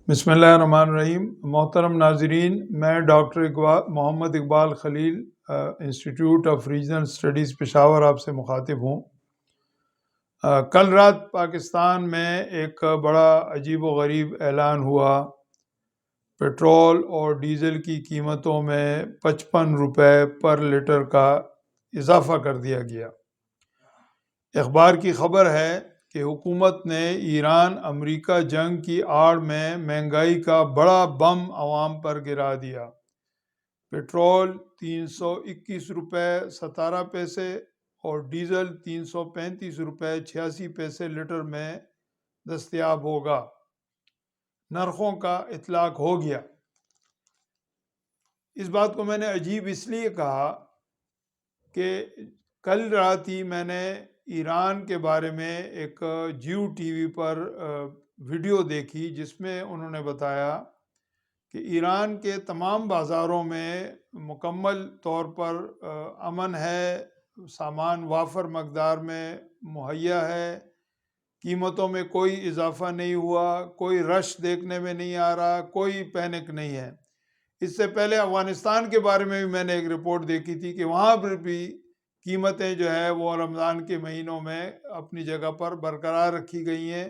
بسم اللہ الرحمن الرحیم۔ محترم ناظرین، میں doctor Muhammad Iqbal Khalil, institute of regional studies Peshawar آپ سے مخاطب ہوں۔ کل رات پاکستان میں ایک بڑا عجیب و غریب اعلان ہوا۔ پیٹرول اور ڈیزل کی قیمتوں میں 55 روپے پر لیٹر کا اضافہ کر دیا گیا۔ اخبار کی خبر ہے کہ حکومت نے ایران امریکہ جنگ کی آڑ میں مہنگائی کا بڑا بم عوام پر گرا دیا۔ پیٹرول 321 روپے 17 پیسے اور ڈیزل 335 روپے 86 پیسے لیٹر میں دستیاب ہوگا۔ نرخوں کا اطلاق ہو گیا۔ اس بات کو میں نے عجیب اس لیے کہا کہ کل رات ہی میں نے ایران کے بارے میں ایک جیو ٹی وی پر ویڈیو دیکھی، جس میں انہوں نے بتایا کہ ایران کے تمام بازاروں میں مکمل طور پر امن ہے، سامان وافر مقدار میں مہیا ہے، قیمتوں میں کوئی اضافہ نہیں ہوا، کوئی رش دیکھنے میں نہیں آ رہا، کوئی پینک نہیں ہے۔ اس سے پہلے افغانستان کے بارے میں بھی میں نے ایک رپورٹ دیکھی تھی کہ وہاں پر بھی قیمتیں جو ہے وہ رمضان کے مہینوں میں اپنی جگہ پر برقرار رکھی گئی ہیں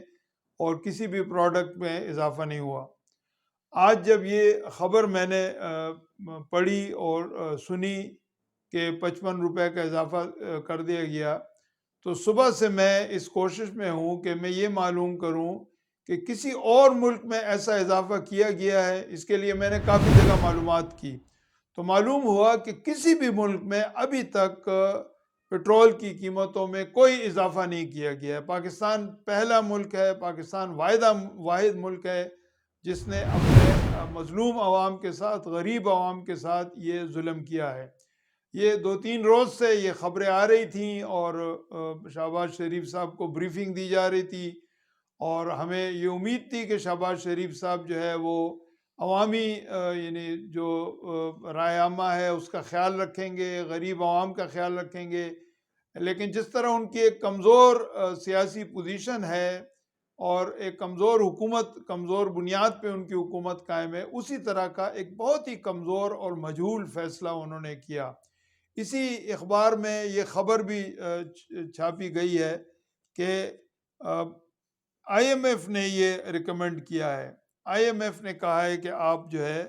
اور کسی بھی پروڈکٹ میں اضافہ نہیں ہوا۔ آج جب یہ خبر میں نے پڑھی اور سنی کہ 55 روپے کا اضافہ کر دیا گیا، تو صبح سے میں اس کوشش میں ہوں کہ میں یہ معلوم کروں کہ کسی اور ملک میں ایسا اضافہ کیا گیا ہے۔ اس کے لیے میں نے کافی جگہ معلومات کی، تو معلوم ہوا کہ کسی بھی ملک میں ابھی تک پیٹرول کی قیمتوں میں کوئی اضافہ نہیں کیا گیا ہے۔ پاکستان پہلا ملک ہے، پاکستان واحد ملک ہے جس نے اپنے مظلوم عوام کے ساتھ، غریب عوام کے ساتھ یہ ظلم کیا ہے۔ یہ 2-3 روز سے یہ خبریں آ رہی تھیں اور شہباز شریف صاحب کو بریفنگ دی جا رہی تھی، اور ہمیں یہ امید تھی کہ شہباز شریف صاحب جو ہے وہ عوامی یعنی جو رائے عامہ ہے اس کا خیال رکھیں گے، غریب عوام کا خیال رکھیں گے۔ لیکن جس طرح ان کی ایک کمزور سیاسی پوزیشن ہے اور ایک کمزور حکومت، کمزور بنیاد پہ ان کی حکومت قائم ہے، اسی طرح کا ایک بہت ہی کمزور اور مجہول فیصلہ انہوں نے کیا۔ اسی اخبار میں یہ خبر بھی چھاپی گئی ہے کہ آئی ایم ایف نے یہ ریکمنڈ کیا ہے۔ آئی ایم ایف نے کہا ہے کہ آپ جو ہے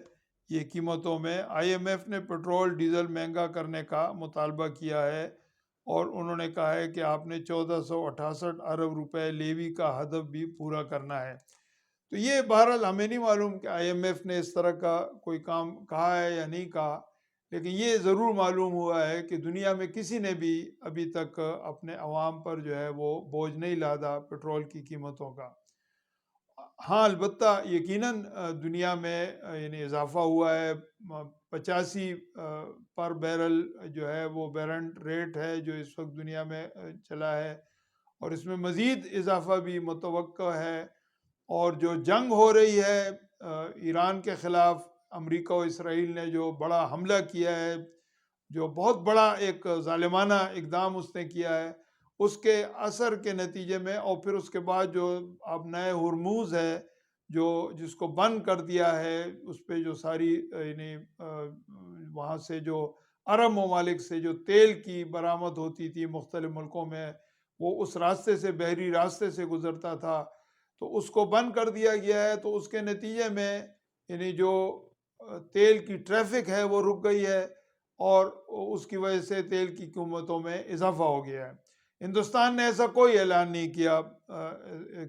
یہ قیمتوں میں، آئی ایم ایف نے پیٹرول ڈیزل مہنگا کرنے کا مطالبہ کیا ہے، اور انہوں نے کہا ہے کہ آپ نے 1468 ارب روپے لیوی کا ہدف بھی پورا کرنا ہے۔ تو یہ بہرحال ہمیں نہیں معلوم کہ آئی ایم ایف نے اس طرح کا کوئی کام کہا ہے یا نہیں کہا، لیکن یہ ضرور معلوم ہوا ہے کہ دنیا میں کسی نے بھی ابھی تک اپنے عوام پر جو ہے وہ بوجھ نہیں لادا پیٹرول کی قیمتوں کا۔ ہاں البتہ یقیناً دنیا میں یعنی اضافہ ہوا ہے۔ 85 پر بیرل جو ہے وہ بیرنٹ ریٹ ہے جو اس وقت دنیا میں چلا ہے، اور اس میں مزید اضافہ بھی متوقع ہے۔ اور جو جنگ ہو رہی ہے ایران کے خلاف، امریکہ و اسرائیل نے جو بڑا حملہ کیا ہے، جو بہت بڑا ایک ظالمانہ اقدام اس نے کیا ہے، اس کے اثر کے نتیجے میں، اور پھر اس کے بعد جو اب نئے ہرموز ہے جس کو بند کر دیا ہے، اس پہ جو ساری یعنی وہاں سے جو عرب ممالک سے جو تیل کی برآمد ہوتی تھی مختلف ملکوں میں، وہ اس راستے سے، بحری راستے سے گزرتا تھا، تو اس کو بند کر دیا گیا ہے۔ تو اس کے نتیجے میں یعنی جو تیل کی ٹریفک ہے وہ رک گئی ہے، اور اس کی وجہ سے تیل کی قیمتوں میں اضافہ ہو گیا ہے۔ ہندوستان نے ایسا کوئی اعلان نہیں کیا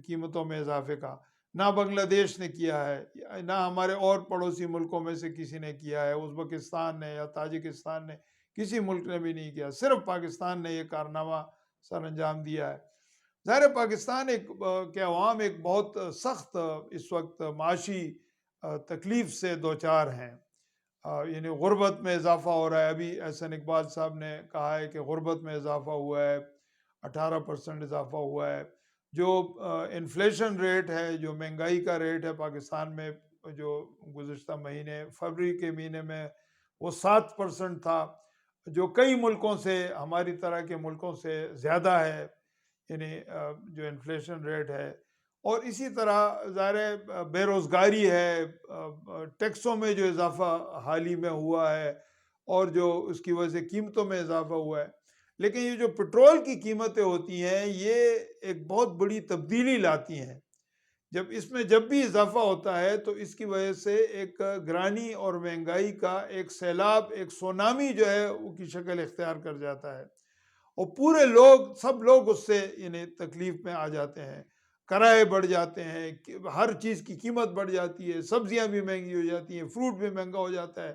قیمتوں میں اضافے کا، نہ بنگلہ دیش نے کیا ہے، نہ ہمارے اور پڑوسی ملکوں میں سے کسی نے کیا ہے، ازبکستان نے یا تاجکستان نے، کسی ملک نے بھی نہیں کیا، صرف پاکستان نے یہ کارنامہ سر انجام دیا ہے۔ ظاہر پاکستان کے عوام ایک بہت سخت اس وقت معاشی تکلیف سے دوچار ہیں۔ یعنی غربت میں اضافہ ہو رہا ہے۔ ابھی احسن اقبال صاحب نے کہا ہے کہ غربت میں اضافہ ہوا ہے، 18% اضافہ ہوا ہے۔ جو انفلیشن ریٹ ہے، جو مہنگائی کا ریٹ ہے پاکستان میں، جو گزشتہ مہینے فروری کے مہینے میں وہ 7% تھا، جو کئی ملکوں سے، ہماری طرح کے ملکوں سے زیادہ ہے، یعنی جو انفلیشن ریٹ ہے۔ اور اسی طرح ظاہر ہے بے روزگاری ہے، ٹیکسوں میں جو اضافہ حال ہی میں ہوا ہے اور جو اس کی وجہ سے قیمتوں میں اضافہ ہوا ہے. لیکن یہ جو پٹرول کی قیمتیں ہوتی ہیں یہ ایک بہت بڑی تبدیلی لاتی ہیں. جب بھی اضافہ ہوتا ہے تو اس کی وجہ سے ایک گرانی اور مہنگائی کا ایک سیلاب، ایک سونامی جو ہے وہ کی شکل اختیار کر جاتا ہے، اور پورے سب لوگ اس سے یعنی تکلیف میں آ جاتے ہیں. کرائے بڑھ جاتے ہیں، ہر چیز کی قیمت بڑھ جاتی ہے، سبزیاں بھی مہنگی ہو جاتی ہیں، فروٹ بھی مہنگا ہو جاتا ہے.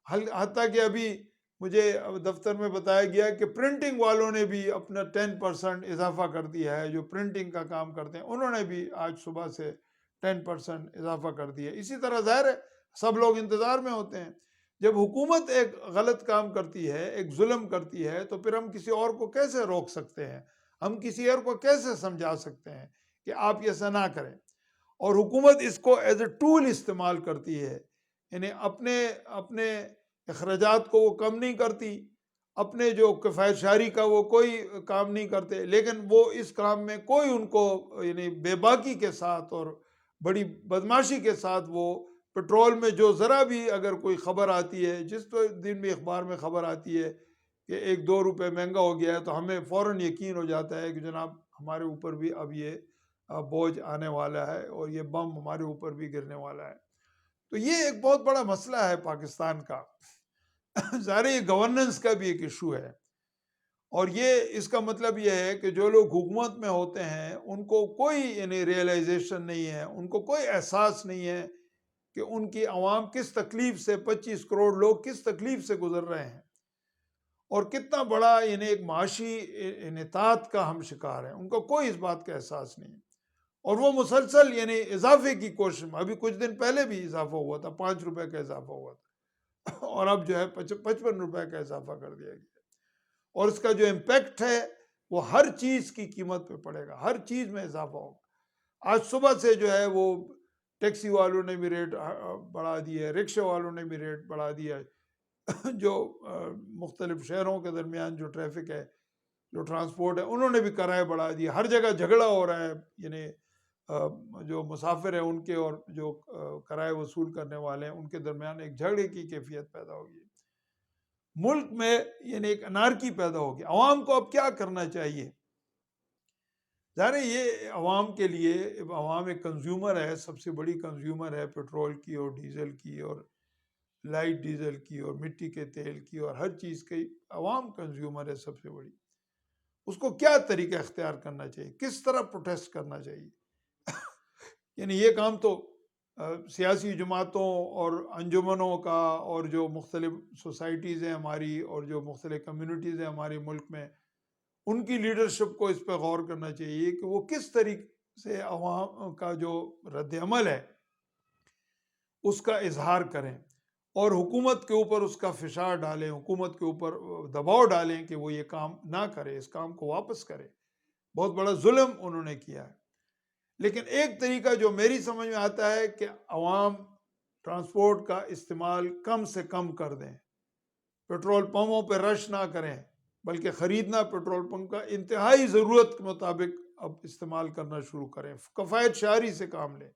حتیٰ کہ ابھی مجھے دفتر میں بتایا گیا کہ پرنٹنگ والوں نے بھی اپنا 10% اضافہ کر دیا ہے. جو پرنٹنگ کا کام کرتے ہیں انہوں نے بھی آج صبح سے 10% اضافہ کر دیا. اسی طرح ظاہر ہے سب لوگ انتظار میں ہوتے ہیں. جب حکومت ایک غلط کام کرتی ہے، ایک ظلم کرتی ہے، تو پھر ہم کسی اور کو کیسے روک سکتے ہیں؟ ہم کسی اور کو کیسے سمجھا سکتے ہیں کہ آپ یہ ایسا نہ کریں؟ اور حکومت اس کو ایز اے ٹول استعمال کرتی ہے. یعنی اپنے اخراجات کو وہ کم نہیں کرتی، اپنے جو کفایت شعاری کا وہ کوئی کام نہیں کرتے، لیکن وہ اس کام میں کوئی ان کو یعنی بے باکی کے ساتھ اور بڑی بدماشی کے ساتھ وہ پٹرول میں جو ذرا بھی اگر کوئی خبر آتی ہے، جس دن بھی اخبار میں خبر آتی ہے کہ 1-2 روپے مہنگا ہو گیا ہے، تو ہمیں فوراً یقین ہو جاتا ہے کہ جناب ہمارے اوپر بھی اب یہ بوجھ آنے والا ہے اور یہ بم ہمارے اوپر بھی گرنے والا ہے. تو یہ ایک بہت بڑا مسئلہ ہے پاکستان کا. ظاہر یہ گورننس کا بھی ایک ایشو ہے، اور یہ اس کا مطلب یہ ہے کہ جو لوگ حکومت میں ہوتے ہیں ان کو کوئی یعنی ریئلائزیشن نہیں ہے، ان کو کوئی احساس نہیں ہے کہ ان کی عوام کس تکلیف سے، 25 کروڑ لوگ کس تکلیف سے گزر رہے ہیں، اور کتنا بڑا یعنی ایک معاشی انحطاط کا ہم شکار ہیں. ان کو کوئی اس بات کا احساس نہیں ہے، اور وہ مسلسل یعنی اضافے کی کوشش میں. ابھی کچھ دن پہلے بھی اضافہ ہوا تھا، 5 روپے کا اضافہ ہوا تھا، اور اب جو ہے 55 روپے کا اضافہ کر دیا گیا. اور اس کا جو امپیکٹ ہے وہ ہر چیز کی قیمت پہ پڑے گا، ہر چیز میں اضافہ ہوگا. آج صبح سے جو ہے وہ ٹیکسی والوں نے بھی ریٹ بڑھا دیا ہے، رکشے والوں نے بھی ریٹ بڑھا دیا ہے. جو مختلف شہروں کے درمیان جو ٹریفک ہے، جو ٹرانسپورٹ ہے، انہوں نے بھی کرائے بڑھا دیے. ہر جگہ جھگڑا ہو رہا ہے، یعنی جو مسافر ہیں ان کے اور جو کرائے وصول کرنے والے ہیں ان کے درمیان ایک جھگڑے کی کیفیت پیدا ہوگی. ملک میں یعنی ایک انارکی پیدا ہوگی. عوام کو اب کیا کرنا چاہیے؟ ظاہر ہے یہ عوام کے لیے، عوام ایک کنزیومر ہے، سب سے بڑی کنزیومر ہے پٹرول کی اور ڈیزل کی اور لائٹ ڈیزل کی اور مٹی کے تیل کی اور ہر چیز کی. عوام کنزیومر ہے سب سے بڑی. اس کو کیا طریقہ اختیار کرنا چاہیے؟ کس طرح پروٹیسٹ کرنا چاہیے؟ یعنی یہ کام تو سیاسی جماعتوں اور انجمنوں کا اور جو مختلف سوسائٹیز ہیں ہماری اور جو مختلف کمیونٹیز ہیں ہمارے ملک میں، ان کی لیڈرشپ کو اس پہ غور کرنا چاہیے کہ وہ کس طریقے سے عوام کا جو رد عمل ہے اس کا اظہار کریں، اور حکومت کے اوپر اس کا فشار ڈالیں، حکومت کے اوپر دباؤ ڈالیں کہ وہ یہ کام نہ کرے، اس کام کو واپس کرے. بہت بڑا ظلم انہوں نے کیا ہے. لیکن ایک طریقہ جو میری سمجھ میں آتا ہے کہ عوام ٹرانسپورٹ کا استعمال کم سے کم کر دیں، پیٹرول پمپوں پہ رش نہ کریں، بلکہ خریدنا پیٹرول پمپ کا انتہائی ضرورت کے مطابق اب استعمال کرنا شروع کریں، کفایت شعاری سے کام لیں.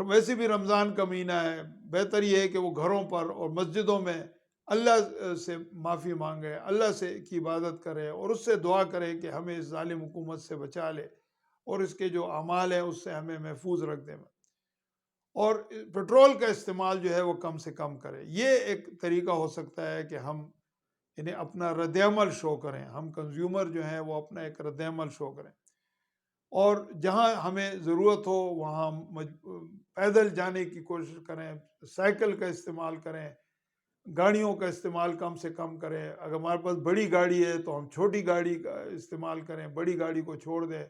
ویسے بھی رمضان کا مہینہ ہے، بہتر یہ ہے کہ وہ گھروں پر اور مسجدوں میں اللہ سے معافی مانگے، اللہ سے کی عبادت کرے اور اس سے دعا کرے کہ ہمیں اس ظالم حکومت سے بچا لے اور اس کے جو اعمال ہیں اس سے ہمیں محفوظ رکھ دے، اور پیٹرول کا استعمال جو ہے وہ کم سے کم کرے. یہ ایک طریقہ ہو سکتا ہے کہ ہم انہیں اپنا رد عمل شو کریں، ہم کنزیومر جو ہیں وہ اپنا ایک رد عمل شو کریں، اور جہاں ہمیں ضرورت ہو وہاں پیدل جانے کی کوشش کریں، سائیکل کا استعمال کریں، گاڑیوں کا استعمال کم سے کم کریں. اگر ہمارے پاس بڑی گاڑی ہے تو ہم چھوٹی گاڑی کا استعمال کریں، بڑی گاڑی کو چھوڑ دیں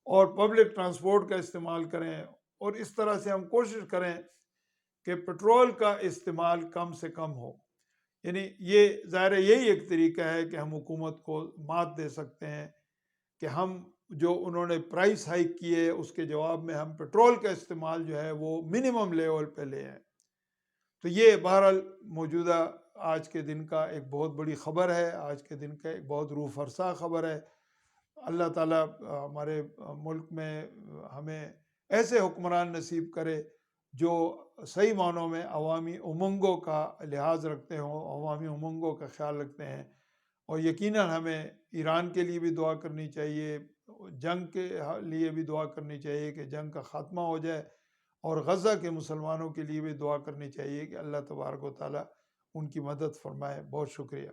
اور پبلک ٹرانسپورٹ کا استعمال کریں. اور اس طرح سے ہم کوشش کریں کہ پٹرول کا استعمال کم سے کم ہو. یعنی یہ ظاہر ہے یہی ایک طریقہ ہے کہ ہم حکومت کو مات دے سکتے ہیں کہ ہم جو انہوں نے پرائس ہائیک کی ہے اس کے جواب میں ہم پٹرول کا استعمال جو ہے وہ منیمم لیول پہ لے ہیں. تو یہ بہرحال موجودہ آج کے دن کا ایک بہت بڑی خبر ہے، آج کے دن کا ایک بہت روح فرسا خبر ہے. اللہ تعالیٰ ہمارے ملک میں ہمیں ایسے حکمران نصیب کرے جو صحیح معنوں میں عوامی امنگوں کا لحاظ رکھتے ہوں، عوامی امنگوں کا خیال رکھتے ہیں۔ اور یقیناً ہمیں ایران کے لیے بھی دعا کرنی چاہیے، جنگ کے لیے بھی دعا کرنی چاہیے کہ جنگ کا خاتمہ ہو جائے، اور غزہ کے مسلمانوں کے لیے بھی دعا کرنی چاہیے کہ اللہ تبارک و تعالیٰ ان کی مدد فرمائے۔ بہت شکریہ۔